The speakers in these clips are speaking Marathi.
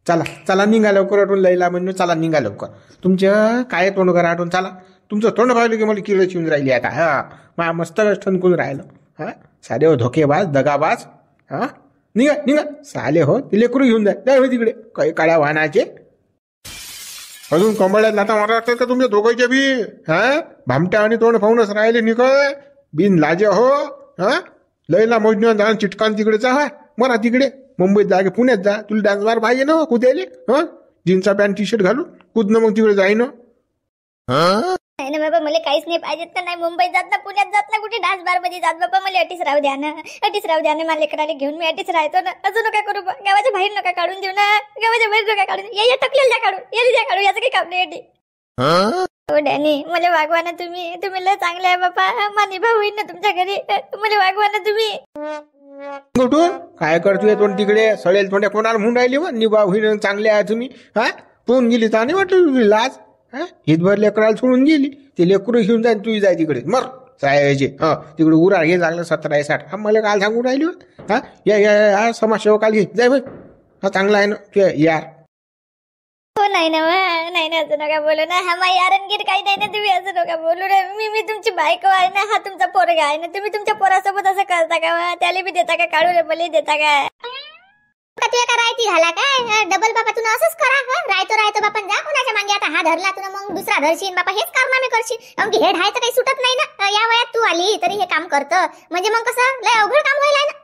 चला चला निघा लवकर आठवून लईला म्हणून चला निघा लवकर. तुमचं काय तोंड करा आठवून चला. तुमचं तोंड पाहिलं की मला किरड चिवून राहिली आता. हा मा मस्त ठणकून राहिलं. हा साले हो धोकेबाज दगाबाज. हा निघा निघा साले हो ते लेकरू घेऊन जाय हो तिकडे काही काळ्या वाहनाचे. अजून कंबळ्यात लाता मारा लागतात का तुमच्या दोघांच्या बी. हा भामट्या आणि तोंड पाहूनच राहिले निकळ बिन लाजे हो. हा लयला मोजण्या जा चिटकान तिकडे जा. मरा तिकडे मुंबईत जा की पुण्यात जा. तुला डान्स बार पाहिजे ना कुद्याले. हा जीन्सचा पॅन्ट टी शर्ट घालून कुदणं मग तिकडे जाईन. नाही ना बाबा मला काहीच नाही पाहिजेत ना. नाही मुंबईत जात ना पुण्यात जात ना कुठे डान्स बार मध्ये जात बाबा. मला अटीच राहू द्या ना. अटीच राहू द्या ना. मला लेकराला घेऊन मी अटीच राहतो ना. अजून नका करू. गावाच्या बाहेर नका काढून देऊ ना. गावाच्या बाहेर नका काढून. या टकलेला काढून या काढू. याचं काही काम नाही अटी. हो डॅनी मला वागवा ना तुम्ही. तुम्ही लय चांगले आहे बाबा. मानी भाऊ होईन ना तुमच्या घरी. मला वागवा ना तुम्ही. कुठून काय करतोय तोंड तिकडे सडेल तोंड्या कोणाला म्हणून राहिली व निभा होईन चांगले आहे तुम्ही. हा पोहून गेली तर नाही वाटलं तुझी लाज. हा हितभर लेकराला सोडून गेली. ते लेकरू घेऊन जाय तू जाय तिकडे मर सायाचे. हा तिकडे उरा हे लागलं 17-60. हा मला काल सांगून राहिली. हा या या समाजसेवकाला घे जाय बघ. हा चांगला आहे ना तू यार. हो नाही ना नाही ना असं नका बोलू ना. हा मा यारनगीर काही नाही ना. तुम्ही असं नका बोलू ना. मी तुमची बायको आहे ना. हा तुमचा पोरगा आहे ना. तुम्ही तुमच्या पोरासोबत असं करता का. त्याला बी देता का काढू मला देता का. तुझ्या का रायती झाला काय डबल बापा तुला असंच करा. रायतो बापन जा कोणाच्या मागे. आता हा धरला तुला मग दुसरा धरशील बापा. हेच कारनामे करशील. कारण हेड आहे तर काही सुटत नाही ना. या वयात तू आली तरी हे काम करतं म्हणजे मग कसं लय अवघड काम व्हायला ना.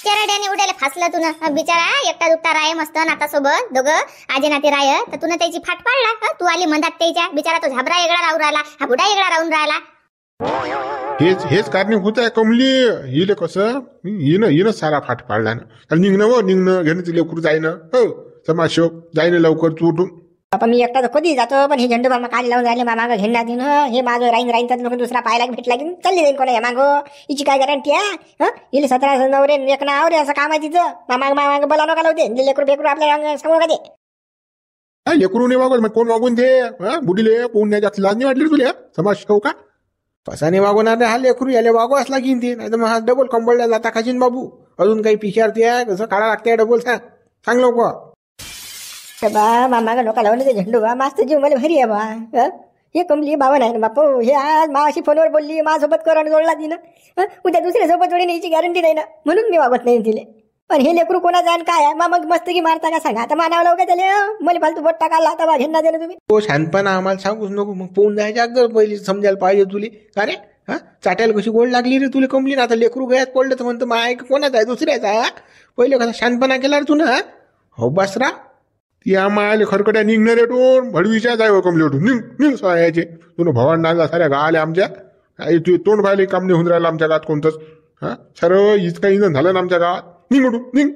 चेराड्याने उडायला फासलं तुला बिचारा. एकटा दुकटा राय मस्त नाता सोबत दोघं आजे नाते राय. तर तुला त्याची फाट पाडला. तू आली म्हणतात त्याच्या बिचारा. तो झाबरा वेगळा राहून राहिला. हा बुडा वेगळा राहून राहिला. हेच कारण होत आहे कमली. हिला कसं हिनं सारा फाट पाडला ना. निघणं घेणं लेकरू जाईनं. हो समाजसेवक जाईन लवकर तू उठून. आपण मी एकटा तर कधी जातो. पण हे झेंडू बाबा काल लावून राहिले मागं घेणं देणं. हे माझं राहीन तर लोक दुसरा पाहायला भेटला की चालली जाईन कोणा मागं. हिची काय गॅरंटी आहे. हिला 17 नवरे एक नाव रे असं काम आहे तिचं. माग बोला नका लावते. लेकरू बेकरू आपल्या समोर का ते लेकरू नाही वागवत मग कोण वागून दे. बुडीले पोहून जास्त लाज नाही वाटली तुला समाजसेवका. कसा नाही वागवणार हा लेकरू. याला वागवाच लागीन ते. नाही तर मग हा डबल कंबळला जाता खाशीन बाबू. अजून काही पिशारती आहे कसं काढा लागते डबल. सांग लवकर. बा मामा नका लावून ते झेंडू बा. मस्त जीव मला भारी आहे बा. हे कमली बाबा नाही ना बापू. हे आज माशी फोनवर बोलली माझ्यासोबत करून जोडला तिनं. उद्या दुसऱ्यासोबत जोडीने याची गॅरंटी नाही ना. म्हणून मी वागत नाही तिले. पण हे लेकरू कोणाचं आहे काय आहे मग मस्त की मारता का सांगा. आता मानावं लावू का त्याला. मला फालतू बोट टाकायला आता बा झेंडा देणं तुम्ही. तो शांतपणा आम्हाला सांगूच नको. मग पोहून जायच्या अगोदर पहिली समजायला पाहिजे तुले. का रे हा चाट्याला कशी गोड लागली रे तुला कमली ना. आता लेकरू गयात पडलं तर म्हणतं मा कोणाचा आहे दुसऱ्याचा. पहिले कसा शांतपणा केला रे तू ना. हो बसरा ती आम्हाला खरकट्या निघणार रेटून भडवीच्या जाय कमली उठून निघ यायचे. तुला भवान नांदा साऱ्या गावाले आमच्या. तू तोंड पाहिले काम नाही होऊन राहिलं आमच्या गावात कोणतंच. हा सर्व इतकं इंधन झालं ना आमच्या गावात. निघ उठून निघ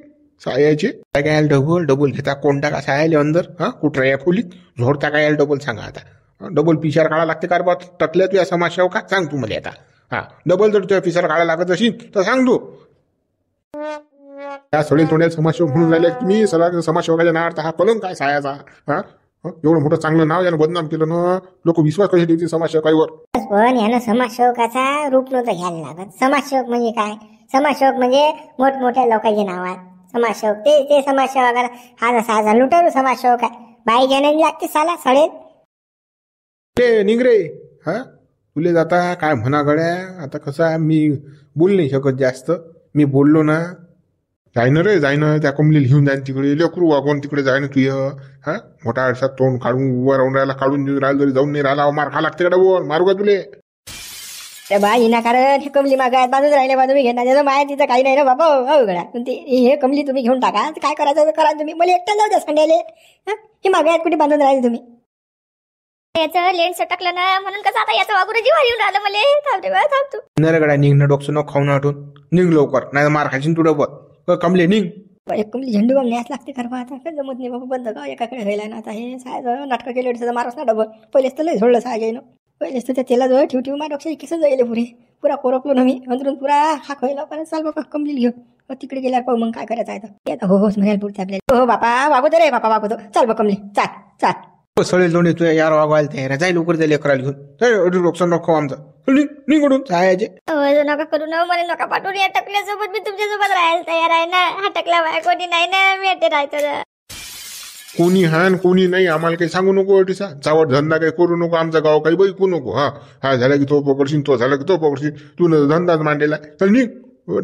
सायाचे. काय काय डबल घेता कोणता का सायाले अंदर. हा कुठं या खोलीत झोडता काय डबल सांगा आता. डबल पिशार काढा लागते कार बा टकल्या तू या समाजसेवका सांग तू मला आता. हा डबल जर तुझ्या पिशार काढा लागत असेल तर सांग तू. त्या सडे तोंड्या समाजसेवक म्हणून राहिले तुम्ही. सगळ्या समाजसेवकाच्या नावाचा हा कलंक काय सायाचा. हा एवढं मोठं चांगलं नाव यानं बदनाम केलं ना. लोक विश्वास कसे ठेवतील समाजसेवकावर. पण यानं समाजसेवकाचा रूप नव्हतं घ्यायला लागत. समाजसेवक म्हणजे काय. समाजसेवक म्हणजे मोठमोठ्या लोकांचे नाव आहेत. समाजसेवक ते समाजसेवकाला हा जसा लुटारू समाजसेवक आहे. बाई ज्याने लागते साला सडेल. ते निघ रे. हा तुले जाता काय म्हणा गड्या. आता कसं आहे मी बोल नाही शकत जास्त. मी बोललो ना जाईन त्या कमलीला घेऊन जाईन तिकडे. लेकरू वागवून तिकडे जाईन तू. हा मोठा आरशात तोंड काढून उभं राहून राहिला. काढून राहिलं तरी जाऊन नाही राहिला. मार खा लागते का डबल. मारू का तुले. बाई ना कारण हे कमली मागायत बाजूच राहिले बा तुम्ही घेणार. त्याचं माया तिचं काही नाही ना बाबा. हो गड्या हे कमली तुम्ही घेऊन टाका. काय करायचं करा तुम्ही. मला एकटा जाऊ द्या संड्याले. हे मागायत कुठे बांधून राहिले तुम्ही. याचं लेंड सटकलं ना म्हणून कसं आता याचं वागुरं जीवार येऊन राहिलं मला. थांब तू. नाही गड्या निघणं डोकसं नको खाऊन आठवून. निघ लवकर नाही मार खाशीन तू डबल. कमले निघ. एक कमली झेंडू बाम न्यास लागते खरं आता. काय जमत नाही बाबा. बंद का एकाकडे व्हायला ना. आता हे साय नाटकं केले त्याचा मारच ना डबल. पहिलेच तर लय झोडलं सायनं. पहिलेच तर त्या तेला जवळ ठेवू माझ्या डोक्याची किसं जाईल पुरा कोरपलो ना मी. अंतरून पुरा हा खायला पण चाल बाबा कमली घेऊ. तिकडे गेल्यावर पाहू मग काय करायचं आहे. आता होच म्हणायला पुढच्या आपल्याला. हो बापा वागवतो रे बापा वागवतो. चाल बा कमली चाल. सळेल तोंडे तू यार वागवायला तयार जाय लवकर जाईल लेकराला घेऊन. डोकसं नको आमचं. निघडून सायाचे. नका करू ना. मला नका पाठवून. या टकल्यासोबत मी तुमच्यासोबत राहायला तयार आहे ना. हा टकला बाय कोणी नाही ना. मी अटे राहतो. कोणी हा आणि कोणी नाही आम्हाला काही सांगू नको अटीसा. चावट धंदा काही करू नको, आमचा गाव काही बैकू नको. हा झाला की तो पकडशील, तो झाला की तो पकडशील. तू धंदाच मांडलेला. चल निघ.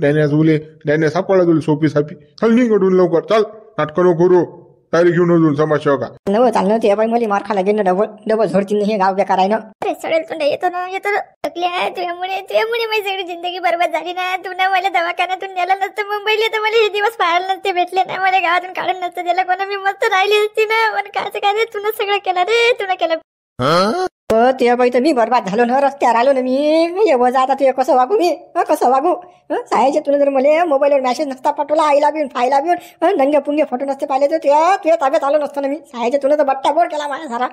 डॅन्या जुले डॅन्या सापडला तुला सोपी सापी. चल निघ अडून लवकर. चल नाटकं नको करू. तयारी घेऊन अजून समाज का नव चाललं ते बाई मला मार खाला गेलं डबल डबल झोडतीन हे गाव बेकार आहे ना. अरे सडेल तोंड येतो ना थकल्या. तुझ्यामुळे माझी सगळी जिंदगी बरबाद झाली ना. तू ना मला दवाखान्यातून नेलं नसतं मुंबईला तर मला हे दिवस पाहायला नसते भेटले ना. मला गावातून काढून नसतं दिलं कोणा. मी मस्त राहिली असती ना. पण काय तुला सगळं केलं रे. तुला केलं ते बाई तर मी बरबाद झालो ना. रस्त्यावर आलो ना मी. वजा आता तू कसं वागू मी. कसं वागू. साहेबचे तुला जर मला मोबाईलवर मेसेज नसता पाठवला आईला बिन फायला बिन नंगे पुंगे फोटो नसते पाहिले तर तुझ्या ताब्यात आलो नसतं ना मी. साहेबचे तुला तर बट्टा बोर केला माझ्या सारा.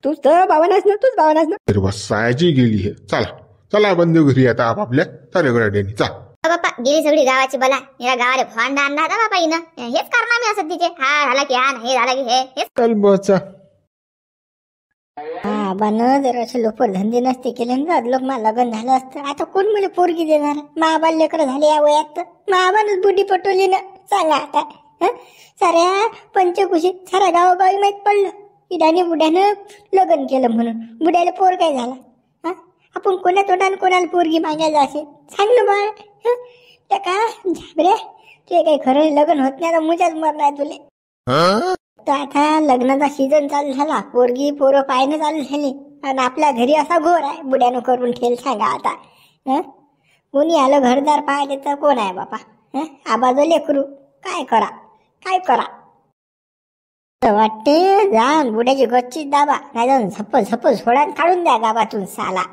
तूच तर बावनास ना. तूच बावनास ना. अरे बस सायाची गेली हे. चला चला बंद घरी आता आपापल्या सारे गड्यांनी. चा बाप्पा गेली सगळी गावाची बला. या गावाला भांडा आणला होता बापा हिनं. हेच करणार मी असं तिचे. हा झाला की हा हे झाला की हे चल बसा. बन जर असे लोकर धंदे नसते केले ना लोक मला लग्न झालं असतं. आता कोण मला पोरगी देणार. महाबाल लेकर झाले या वयात. महाबानच बुडी पटवली ना. सांगा आता. साऱ्या पंचकुशीत साऱ्या गावोगावी माहीत पडलं की डानी बुड्यानं लग्न केलं म्हणून. बुड्याला पोर काय झाला. आपण कोणा तोंडाने कोणाला पोरगी मागायला असेल. सांग ना बाळ. त्या का झाबरे ते काही खरं लग्न होत नाही. आता मुजाच मरणार तुले. तर आता लग्नाचा सीझन चालू झाला. पोरगी पोरं पायनं चालू झाली. आणि आपल्या घरी असा घोर आहे बुड्यानं करून ठेल. सांगा आता. कोणी आलं घरदार पाहिले तर कोण आहे बापा. आबाज लेकरू. काय करा काय करा. वाटते जाऊन बुड्याची गच्ची दाबा. नाही जाऊन झप्प सोडा काढून द्या गावातून साला.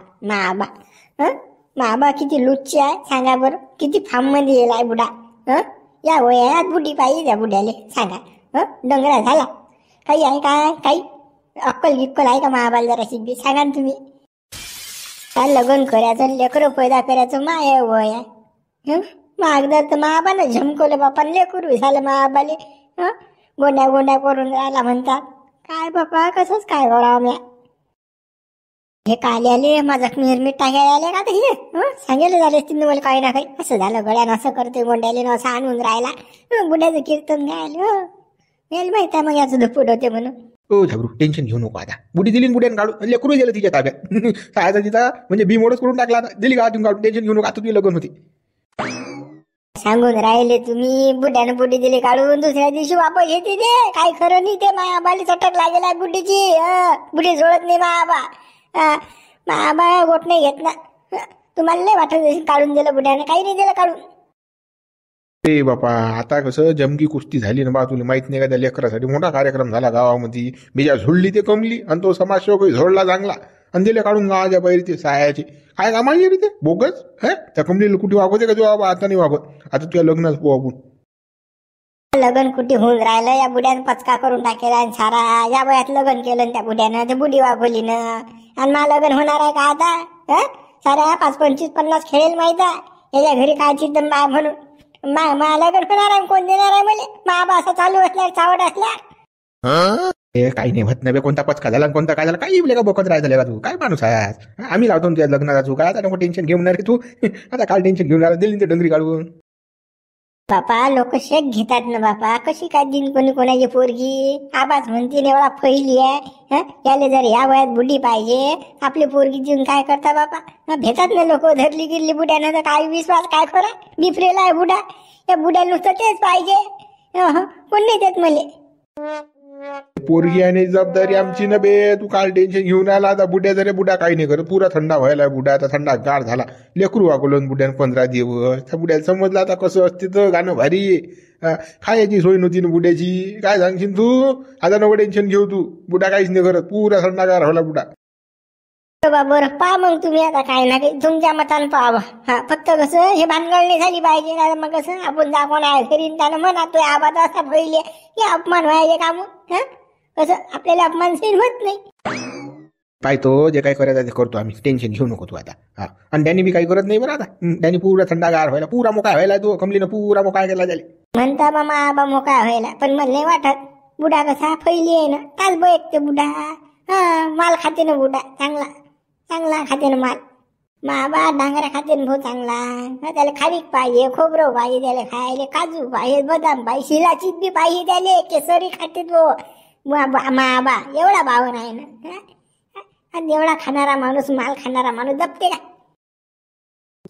माबा किती लुच्ची आहे सांगा बरं. किती फार्म मध्ये येलाय बुडा. या वयात बुडी पाहिजे त्या बुड्याले. सांगा. डंगरा झाला काही आहे काय. काही अक्कल गिक्कल आहे का महाबाल जराशी बी. सांगा ना तुम्ही. काय लग्न करायचं लेकरं पैदा करायचं माय वय आहे. मागदार तर महाबानं झमकवलं बापा. लेकरू झालं महाबाले. गोंड्या गोंड्या करून राहिला म्हणतात. काय बापा कसंच काय करावं म्या. हे काले आले माझा मीठ टाकायला आले का हे. सांगेल झाले तिने मला काही ना काही. असं झालं गड्यानं असं करते गोंड्याले ना असं आणून राहिला. बुड्याचं कीर्तन गायलं. याला माहित आहे मग याचं धपूट होते म्हणून. ओ झाबरू टेन्शन घेऊ नको आता. बुडी दिली बुड्यानं काढून. लेकरू गेलं तिच्या ताब्यात. सायाचा तिचा म्हणजे मोडच करून टाकला आता. दिली गावातून काढून. टेन्शन घेऊ नको. आता तुझी लग्न होती. सांगून राहिले तुम्ही. बुड्यानं बुडी दिली काढून. दुसऱ्या दिवशी वापस येते ते. काय खरं नाही ते. मायाबाली चटक लागेल आहे बुड्डीची. बुडी सोडत नाही मायाबा. मायाबा गोट नाही घेत ना. तुम्हाला नाही वाटत काढून दिलं बुड्यानं. काही नाही दिलं काढून. ए बापा आता कसं जमकी कुस्ती झाली ना बा. तुला माहित नाही का त्या लेकरासाठी मोठा कार्यक्रम झाला गावामध्ये. बिजा झोडली ते कमली. आणि तो समाजसेवक झोडला चांगला. आणि दिले काढून गावाच्या बाहेर ते सायाचे. काय कामाला रे ते बोगस. त्या कमलीला कुठे वागवते का तू बाबा. आता नाही वागवत. आता तुझ्या लग्नाच आपण लग्न कुठे होऊन राहिलं. या बुड्यानं पचका करून टाकेला. आणि सारा या वयात लग्न केलं त्या बुड्यानं. ते बुडी वागवली ना. आणि मा लग्न होणार आहे का आता. साऱ्या 5, 25, 50 खेळेल माहित आहे. याच्या घरी काय चिंतन माय म्हणून. मा लग्न होणार आहे. कोण देणार आहे मला. मा असं चालू असल्यावर चावड असल्या. हे काही नाही होत नाही. कोणता पचका झाला कोणता काय झाला काही बोले का बघत राहायचं का तू. काय माणूस आहे. आम्ही लावतो तुझ्या लग्नाला. तू काय आता नको टेन्शन घेऊन रे तू. आता काल टेन्शन घेऊन राहिला. दिली ते डंगरी काढून. बापा लोक शेक घेतात ना बापा. कशी काय दिन कोणी कोणाची पोरगी. आबाच म्हणते एवढा फैली आहे. याले जर या वयात बुडी पाहिजे. आपली पोरगी देऊन काय करता बापा. भेटतात ना लोक. धरली गिरली बुड्यानं तर काय विश्वास काय खरा. बिफरेला आहे बुडा. या बुड्या नुसतं तेच पाहिजे. कोण नाही देत मले. पोरगी आणि जबाबदारी आमची न बे. तू काल टेन्शन घेऊन आला. आता बुड्या जरे बुड्या काही नाही करत. पुरा थंडा व्हायला बुड्या. आता थंडा गार झाला. लेकरू वागवलं बुड्यानं 15 दिवस. त्या बुड्याला समजलं आता कसं असते तर गाणं भारी. खायची सोय नव्हती ना बुड्याची. काय सांगशील तू. आता नको टेन्शन घेऊ तू. बुड्या काहीच नाही करत. पुरा थंडा गार व्हायला बुडा. बरं पहा मग तुम्ही आता काय ना काही तुमच्या मतानं पाहावं. फक्त कसं हे भानगड झाली पाहिजे. ना मग कसं आपण दाखवून आहे करीन त्यानं म्हणा तो आवाज असा फैले की अपमान व्हायचे काम. कसं आपल्याला अपमान सहन होत नाही. पाहतो जे काय करायचं ते करतो आम्ही. टेन्शन घेऊ नको तू आता. आणि डॅनी बी काही करत नाही बरं आता. डॅनी पुरा थंडा गार व्हायला. पुरा मोका व्हायला. तो कमलीनं पुरा मोका केला त्याला. म्हणता मामा आबा मोका व्हायला. पण मला नाही वाटत. बुडा कसा फैली आहे ना. काल बघते बुडा. माल खाते ना बुडा. चांगला खाते ना माल. माबा डांगरा खाते ना भाऊ चांगला. त्याला खारीक पाहिजे. खोबरं पाहिजे त्याला खायला. काजू पाहिजे. बदाम पाहिजे. शिलाची बी पाहिजे त्याला. केसरी खाते तो. बा एवढा भाव नाही ना हा? आणि एवढा खाणारा माणूस माल खाणारा माणूस जपते का?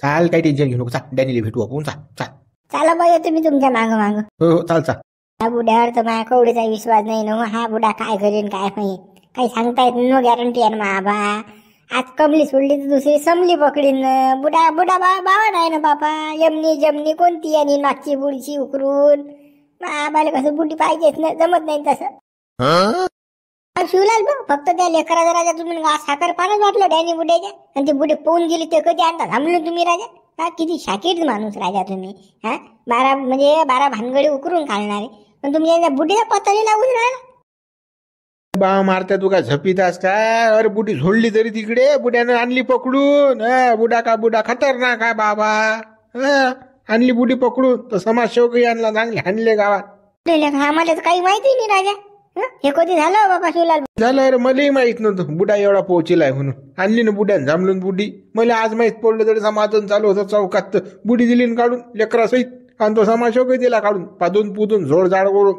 चाल काही टेन्शन घेऊ नको, चाल डॅनीला भेटू आपण, चाल चाल. चला बाई येतो मी तुमच्या माग माग. हो चाल चाल. हा बुड्यावर तर माझ्या कवडीचा विश्वास नाही ना. हा बुडा काय करेन काय नाही काही सांगता येत नो गॅरंटी आहे ना बा. आज कमली सोडली तर दुसरी समली पकडीन. बुडा बुडा बाबा नाही ना बापा. यमनी जमनी कोणती आणि मागची बुडची उकरून बाबाला कसं बुडी पाहिजेच ना, जमत नाही तसं. शिवलाल भाऊ फक्त त्या लेकराचा राजा तुम्ही साखर पानच वाटलं डॅनी बुड्याच्या, आणि ते बुडे पोहून गेले ते कधी आणता थांबलो तुम्ही राजा. हा किती शाकीर माणूस राजा तुम्ही. हा 12 भानगडी उकरून घालणारे, पण तुम्ही बुडीला पत्ताली लागून राहिला. बा मारता तू काय झपितास काय? अरे बुडी झोडली तरी तिकडे, बुड्यानं आणली पकडून. बुडा का बुडा खतरनाक आहे बाबा. आणली बुडी पकडून तर समाजसेवकही आणला, चांगले हाणले गावात. आम्हाला तर काही माहिती नाही राजा. हे कधी झालं बाबा शिवलाल? झालं अरे मलाही माहित नव्हतं बुडा एवढा पोहोचलाय म्हणून. आणली ना बुड्यान जांभळून बुडी. मला आज माहित पडलं तरी समाधान चालू होतं चौकात, तर बुडी दिली ना काढून लेकरा सहित. आणि तो समाजसेवकही दिला काढून, पादून पुदून झोड झाड करून.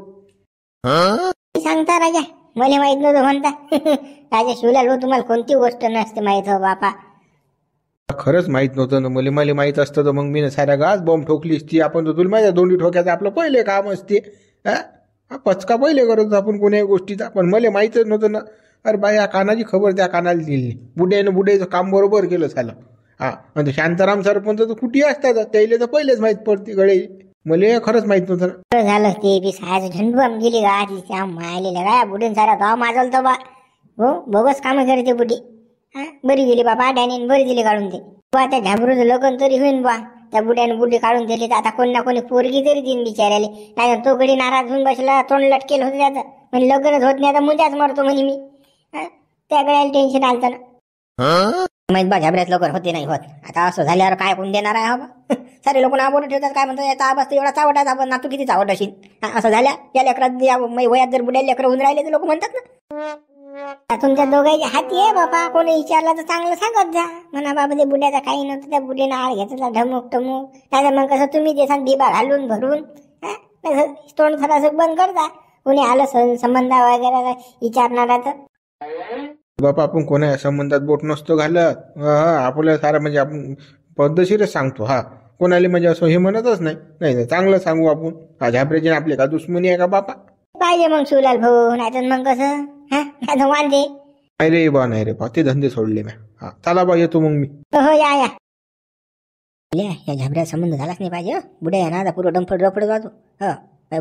सांगता राजा मला माहित नव्हतं म्हणता. राजा शिवलाल भाऊ तुम्हाला कोणती गोष्ट नसते माहित हो बापा. खरंच माहित नव्हतं ना मला माहित असतं तर मग मी साऱ्या गावात बॉम्ब ठोकली असती. आपण तर तुला माझ्या दोंडी ठोक्याचं आपलं पहिले काम असते. पचका पहिले करत आपण कोण्याही गोष्टीचा, पण मला माहितच नव्हतं ना. अरे बाई या कानाची खबर त्या कानाला दिली. बुड्याचं काम बरोबर केलं झालं. आणि शांताराम सरपंच तर कुठे असतात त्याला तर पहिलेच माहित पडते गडे. मला खरंच माहित नव्हतं ना. झालं ते बी सायचं झंडूम गेली गावातली त्या मायलेल्या काय बुडीन सारा गाव माजल तो बा. हो बोगस कामं करते बुडी. बरी गेली बाबा डॅनीन बरी दिली काढून ते. बा त्या झाबरूचं लग्न तरी होईन बा. त्या बुड्याने बुडी काढून दिली तर आता कोणी ना कोणी पोरगी तरी देईन बिचारायला. नाही तो गडी नाराज होऊन बसला, तोंड लटकेल होतं त्याचं. म्हणजे लग्नच होत नाही आता मुंजाच मरतो म्हणे मी. त्या गड्याला टेन्शन आलं ना. माहित बा झाबऱ्यात लवकर होते नाही होत. आता असं झाल्यावर काय कोण देणार आहे बाबा. सारे लोक नाव बोलत ठेवतात काय म्हणतात याचा आवाज तर एवढा चावटायचा आपण ना तू किती चावट असेल. असं झाल्या या लेकरात वयात जर बुड्या लेकरं होऊन राहिले तर लोक म्हणतात ना तुमच्या दोघांच्या हाती आहे बाबा. कोणी विचारलं तर चांगलं सांगत जा म्हणा बाबा ते बुड्याचा काही नव्हतं, त्या बुडीनं आळ घेतला ढमुक टमुक. नाही मग कसं तुम्ही देसान दिबा घालून भरून तोंड थोडंसं बंद करता. कोणी आलं संबंध वगैरे विचारणारा तर. बापा आपण कोणा संबंधात बोट नसतो घालत. आपल्याला सारा म्हणजे आपण पद्धतशीरच सांगतो. कोणाला म्हणजे असं हे म्हणतच नाही चांगलं सांगू आपण. झाबऱ्याची आपले का दुश्मनी आहे का बापा? पाहिजे मग शिवलाल भाऊ, नाही तर मग कसं नाही वांदे. नाही रे बा ते धंदे सोडले मी. चला बा येतो मग मी. हो या या झाबऱ्या संबंध झालाच नाही पाहिजे. बुड्या या ना पुरं डंफड रपड जातो.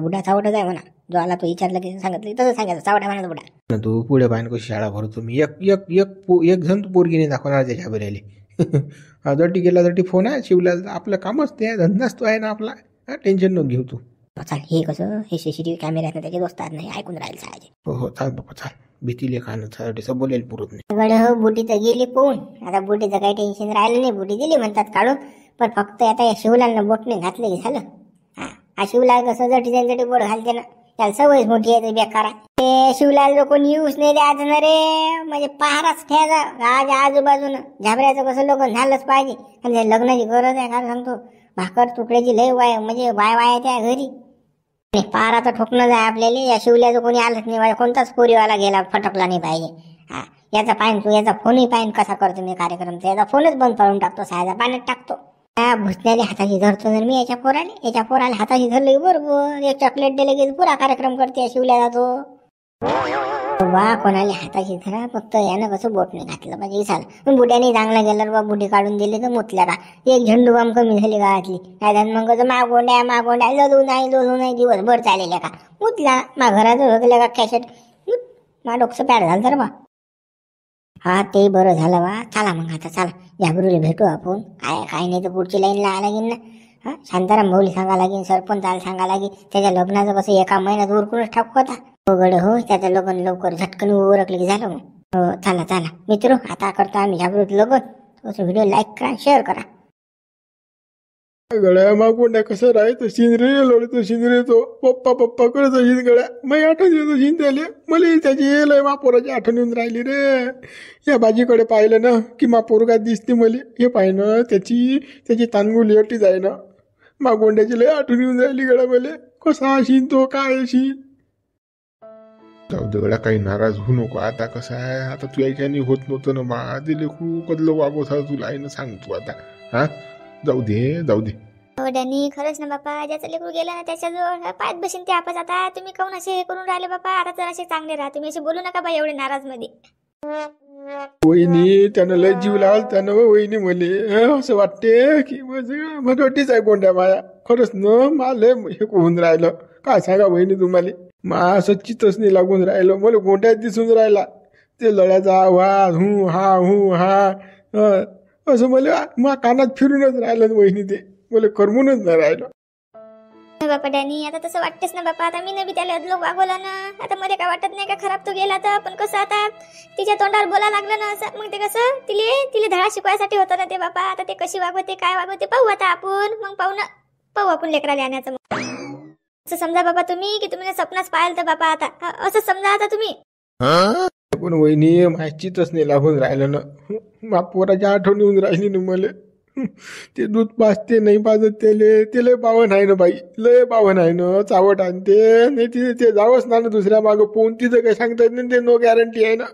बुड्या चावटच आहे म्हणा. जो आला तो विचारला की सांगितलं तसं सांगायचं चावटा म्हणा बुडा. तू पुढे पाहिजे कशी शाळा भरतो मी. एक जण तू पोरगी नाही दाखवणार त्या झाबऱ्याले. जटी गेला जटी फोन आहे शिवला. आपलं कामच ते धंदाच तो आहे ना आपला. टेन्शन नको घेऊ तू. चाल हे कसं हे सीसीटीव्ही कॅमेरे आहेत ना त्याचे दोस्तात नाही ऐकून राहील साहेब. हो चाल बाबा चाल. भीतीले खाणं बोलेल पुरत नाही. गड हो बुटी तर गेली पोहून. आता बुटीचं काही टेन्शन राहिलं नाही. बुटी दिली म्हणतात काढून. पण फक्त आता या शिवलालनं बोटने घातले की झालं. हा शिवलाल कसं जटी बोट घालते ना, त्याला सवयच मोठी आहे बेकार. ते शिवलाल कोणी येऊच नाही द्यायचं ना रे. म्हणजे पहाराच ठेवायचा गावाच्या आजूबाजूनं. झाबऱ्याचं कसं लग्न झालंच पाहिजे. आणि लग्नाची गरज आहे का सांगतो. भाकर तुकड्याची लय म्हणजे वाय त्या घरी. पहाराचं ठोकणं जाय आपल्याला. या शिवल्याचं कोणी आलंच नाही पाहिजे. कोणताच पोरीवाला गेला फटकला नाही पाहिजे. याचा पाहिन तू याचा फोनही पाहिन कसा करतो मी कार्यक्रम. याचा फोनच बंद पडून टाकतो. सायचा पाण्यात टाकतो. भुसण्याला हाताशी धरतो तर मी याच्या पोराला हाताशी धरलं बरोबर. एक चॉकलेट दिले की पुरा कार्यक्रम करते शिवल्या जातो. वा कोणाला हाताशी धरा. फक्त यानं कसं बोट नाही घातलं पाहिजे झालं. पण बुड्याने चांगला गेला बा. बुडी काढून दिली तर मुतल्या का. एक झेंडू बाम कमी झाली गावातली. नाही मग कसं मागोंड्या लोलू नाही दिवसभर चाललेल्या का मुतला. मा घरातच होतल्या का कॅसेट. मा डोकं पॅड झालं तर बा. ते बरं झालं बा. चला मग आता चला झाबरूला भेटू आपण. काय नाही तर पुढची लाईनला आला लागेल ना. शांताराम भाऊली सांगा लागेल, सरपंचाला सांगा लागेल. त्याच्या लग्नाचं कसं एका महिन्यात उरकूनच टाकू होता. हो गड हो त्याचं लग्न लवकर झटकन उरकलं की झालं मग. हो चला मित्र आता करतो आम्ही झाबरूचं लग्न. तो व्हिडिओ लाईक करा शेअर करा. गळ्या मागोंड्या कसं राहतो शिंदरे लोळतो शिंदरे तो पप्पा करत शिंद गळ्या. मग आठवण येतो शिंद त्याले. मला त्याची येलय मा पोराची आठवण येऊन राहिली रे. या बाजीकडे पाहिलं ना की मा पोरगा दिसते मले. हे पाहिनं त्याची तानगुली अटी जाय ना. मागोंड्याची लय आठवण येऊन राहिली गळ्या मले. कसा शिन तो काय शिन. जाऊ दे गड्या, काही नाराज होऊ नको. आता कसं आहे, आता तू याच्याने होत नव्हतं ना बा, ते लेकरू कदलं वागवत तुला आहे ना, सांग तू आता. हा जाऊ दे. हो डॅनी, खरंच ना बापा, ज्याचं लेकरू गेलं ना त्याच्याजवळ पायात बशीन ते आपच. आता तुम्ही काऊन असे हे करून राहिले बापा? आता जर असे चांगले राहा, तुम्ही असे बोलू नका बा एवढे नाराज मध्ये. वहिनी त्यानं लय जीव लावला त्यानं. वहिनी मले असं वाटते की भगवटीच आहे गोंड्या माया. खरंच न मला हे होऊन राहिलं. काय सांगा वहिनी तुम्हाला, मा असं चित्तच नाही लागून राहिलं. मला गोंड्यात दिसून राहिला ते लढ्याचा आवाज, हू हा असं मला कानात फिरूनच राहिलं वहिनी. ते मला करमूनच नाही राहिलं. बापा डॅनी, आता तसं वाटतेच ना बापा. आता मी नवी त्याला अदलोक वागवला ना, आता मध्ये काय वाटत नाही का खराब तो गेला तर. पण कसं आता तिच्या तोंडावर बोला लागलं ना असं, मग ते कसं तिले धडा शिकवायसाठी होतं ना ते बापा. आता ते कशी वागवते काय वागवते पाहू आता आपण. मग पाहू आपण लेकराला आणण्याचं. मग असं समजा बाबा तुम्ही की तुम्ही स्वप्नाच पाहाल तर बापा. आता असं समजा आता तुम्ही. पण वहिनी माहितीच नाही लागून राहिलं ना. मा पोराच्या आठवण येऊन राहिली ना मला. ते दूध पाजते नाही पाजत ते लय पावन आहे ना बाई, लय पावन आहे ना. चावट आणते नाही तिथे ते जावंच ना दुसऱ्या मागं पोहून. तिथं काही सांगता येत नाही, ते नो गॅरंटी आहे ना.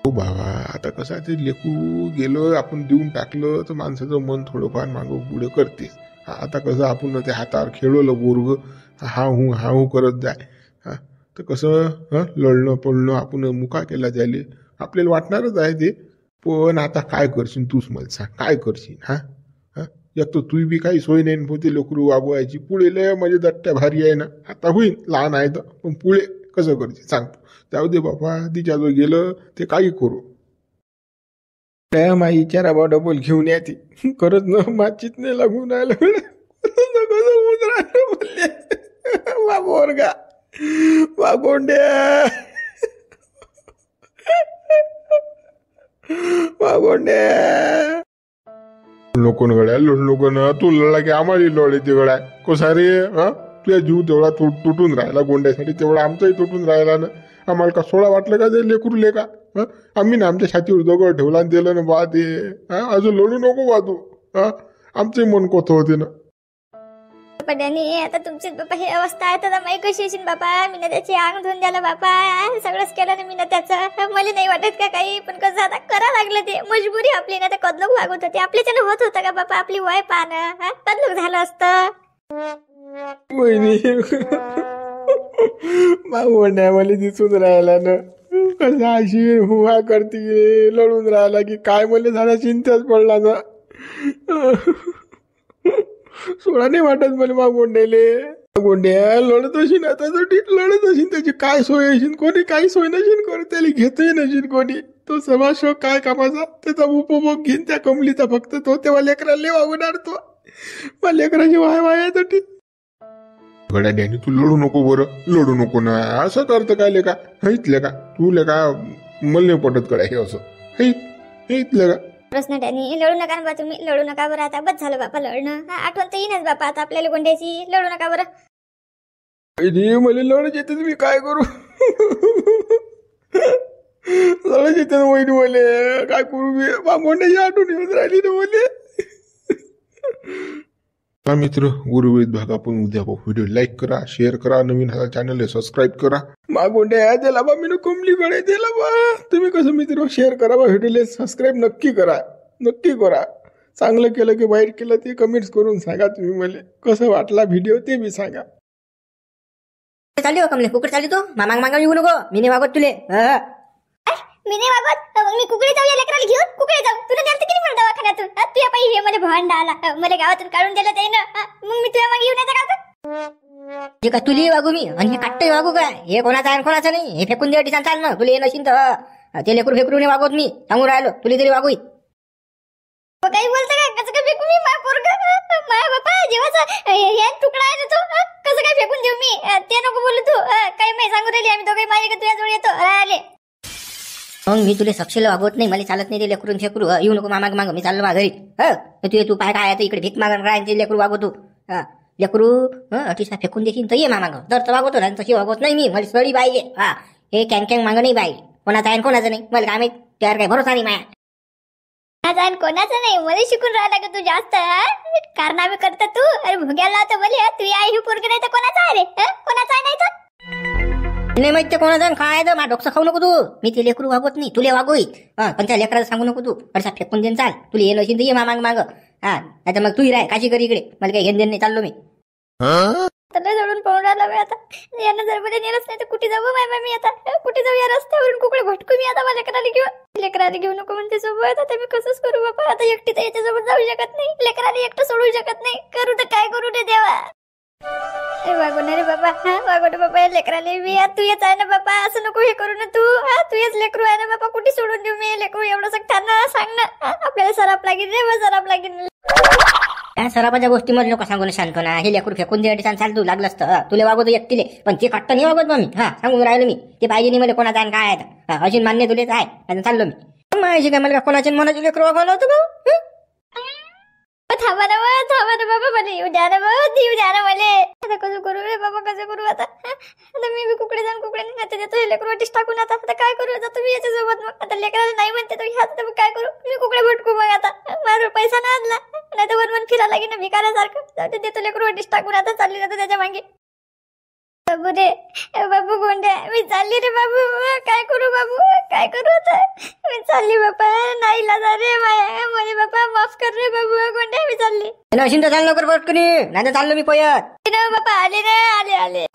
हो बाबा, आता कसं ते लेकरू गेलं, आपण देऊन टाकलं तर माणसाचं मन थोडंफार मागं पुढे करते. आता कसं आपण ते हातावर खेळवलं बोरग, हा हू करत जाय. तर कसं लढणं पडणं आपण मुका केला त्याले, आपल्याला वाटणारच आहे ते. पण आता काय करशील तूच मला सांग, काय करशील? एक तर तू बी काही सोय नाही होती लेकरू वागवायची. पुढे लय म्हणजे दट्ट्या भारी आहे ना. आता होईल लहान आहे तर, पण पुढे कसं करशील सांग. जाऊ दे बाबा, तिच्याजवळ गेलं ते काही करू. त्या माई विचारा बा डबल घेऊन येते. खरंच न माचित नाही लागून राहिलं. बोलले वा बोरगा वा गोंड्या वा गोंड्या. नको ना गड्या, लढ नको ना. तू लढला की आम्हाला लढ येते गड्या. कसा रे, तुझ्या जीव तेवढा तुटून राहिला गोंड्यासाठी, तेवढा आमचाही तुटून राहिला ना. आम्हाला का सोळा वाटलं का ते लेकरू लेका? आम्ही ना आमच्या छातीवर दगड ठेवला आणि दिलं ना बा ते. अजून लढू नको बा तू. आमचंही मन कोथ होते ना. डॅनी, आता तुमची बापा ही अवस्था आहे तर माई कशी येशील बापा? मी ना त्याची अंग धुवून द्याला बापा, सगळंच केलं ना मी ना त्याचं. मला नाही वाटत का काही, पण कसं आता करा लागलं ते. मजबुरी आपली ना. ते कदलोक वागवत होते आपल्याच्यानं होत होतं का बापा? आपली वय पाहणं कदलोक झालं असतं. वहिनी मागवण्या मला दिसून राहिला ना. कसा अशी हुवा करते लढून राहिला की काय. मला झाला चिंताच पडला ना. सोळा नाही वाटत मला मागवण्याले. गोंड्या लढत असेल आता लढत असेल, त्याची काय सोय असेल. कोणी काही सोय नशील करू, त्याला घेतही नशील कोणी. तो समाज शोक काय कामाचा, त्याचा उपभोग घेईन त्या कमलीचा फक्त तो. तेव्हा लेकराला वागवणार तो. मग लेकराची वाय येतात. गड्या डॅनी, तू लढू नको बरं, लढू नको ना. असं करतं काय लेका? हेच का तू लेका? मला नाही पटत गड्या हे असं. हेच लेका प्रश्न डॅनी, लढू नका ना बा तुम्ही. लढू नका बरं. आता बस झालं बापा लढणं. आठवण तर येईनच बापा आता आपल्याला गोंड्याची. लढू नका बरं. मला लढत येते, मी काय करू? लढत येते ना वहिनी मला, काय करू मी? गोंड्याची आठवण येऊन राहिली ना मला. मित्र, गुरुवेद भाग आपण उद्या बघू. व्हिडिओ लाईक करा, शेअर करा, नवीन हा चॅनल सबस्क्राईब करा. गोंड्या त्याला बा मी कमलीकडे दिला बा. तुम्ही कसं मित्र शेअर करा बा, व्हिडिओला सबस्क्राईब नक्की करा. चांगलं केलं की वाईट केलं ते कमेंट्स करून सांगा. तुम्ही मला कसं वाटला व्हिडिओ ते बी सांगा. चालली हो कमले, कुकडे चालली तू? मामा येऊ नको, मी नाही वागत तुले. मी नाही वागत. मी कुकडे जाऊ या लेकराला घेऊन? कुकडे जाऊ? तुला द्याल किती मला दवाखान्यातून? तुझ्या पायी हे मला भांडा आला, मला गावातून काढून दिलं ते ना. मग मी तुझ्या मागे येऊन येतं का? हे का तुले वागू मी आणि हे काट्टे वागू काय? हे कोणाचं आहे कोणाचं नाही, हे फेकून द्या चाल ना. तुला नशीन तर ते लेकरू फेकरू नाही वागवत मी. सांगू राहिलो तुला तरी वागू. काही बोलतं का? कसं काय फेकू मी? मा पोरग मा बापा जेव्हाचा हे तुकडा आहे ना तो, कसं काय फेकून देऊ मी? ते नको बोलू तू. काही माहिती सांगू राहिली आम्ही दोघे माझ्या का तुझ्या जवळ येतो राहिले. मग मी तुला सपशेल वागवत नाही, मला चालत नाही ते लेकरून फेकरू. येऊ नको माग मी चाललो घरी. तू पाय काय इकडे भीक मागण राहायचे लेकरू वागवतो. लेकरू अतिशय फेकून देशील तर ये माग. तर वागवतो ना, तशी वागवत नाही मी. मला सळी पाहिजे. हे कॅंग माग नाही पाहिजे. कोणाचं आहे कोणाचं नाही मला काय माहित. त्यावर काही भरोसा नाही माया. कोणाचं नाही, मला शिकून राहिला का तू जास्त? कारनामे करता तू. अरे भोग्याला तर बोले तू आई ही पोरगी नाही तर कोणाचा आहे रे? कोणाचा आहे नाही तर नाही माहित ते कोणाचं आणि काय तर डोकं खाऊ नको तू. मी ते लेकरू वागवत नाही, तुले वागवी. पण त्या लेकराला सांगू नको तू. अडसा फेकून देन चाल. तुला ये नशील तर ये माग माग. नाही तर मग तूही राह काशी करी इकडे. मला काही घेण देण नाही, चाललो मी. त्याला जळून पाहून राहिला मी आता. यांना जर मध्ये नेलंच नाही तर कुठे जाऊ माय मी आता. कुठे जाऊ या रस्त्यावरून कुकडे भटकू मी आता. माझ्या लेकराला घेऊ नको म्हणते सोबत. आता मी कसंच करू बाबा. आता एकटी तर याच्यासोबत जाऊ शकत नाही. लेकराला एकटं सोडू शकत नाही. करू तर काय करू रे देवा. वागो ना रे बाबा. वागो ना बाबा या लेकराला. मी तू येत आहे ना बाबा. असं नको हे करू ना तू. तू येच लेकरू आहे ना बाबा. कुठे सोडून देऊ मी लेकरू एवढं सांगताना. सांग ना. आपल्याला सराप लागेल रे बा, सराप लागेल. त्या सरापाच्या गोष्टीमध्ये लोक सांगू ना शांतपणा. हे लेकरू फेकून द्यायची चाल तू लागलं असतं. तुला वागवतो एकटीले, पण ते काटतं नाही वागवत मी. सांगून राहिलो मी. ते पाहिजे नाही मला कोणाचा आणि काय आहे. अशी मान्य तुलेच आहे. आता चाललो मी. माझी काय मला कोणाच्या मनाची लेकरू वागवलं होतं का. थांबा ना बाबा. मला येऊ द्या ना बाबा. येऊ द्या ना मला. आता कसं करू रे बाबा. कसं करू आता. आता मी बी कुकडे जाऊन कुकडे नाही आता देतो. हे लेकरू वाटीस टाकून आता काय करू आता. तुम्ही याच्यासोबत मग आता लेकराला नाही म्हणते तो ह्यात तर काय करू. मी कुकडे भटकू मग आता. माझा पैसा ना आणला नाही तर वन फिरायला लागेल ना भिकाऱ्यासारखं. देतो लेकरू वाटीस टाकून आता. चालली जातो त्याच्या मागे. बाबू रे बाबू गोंड्या. मी चालली रे बाबू. काय करू बाबू. काय करू आता. मी चालली बाबा. नाही लाजा रे माया. म्हणे बाबा माफ कर रे बाबू गोंड्या. मी चालली. अशी तर चाल लवकर पटकनी. नाही तर चाललो मी पयत. बाबा आले ना. आले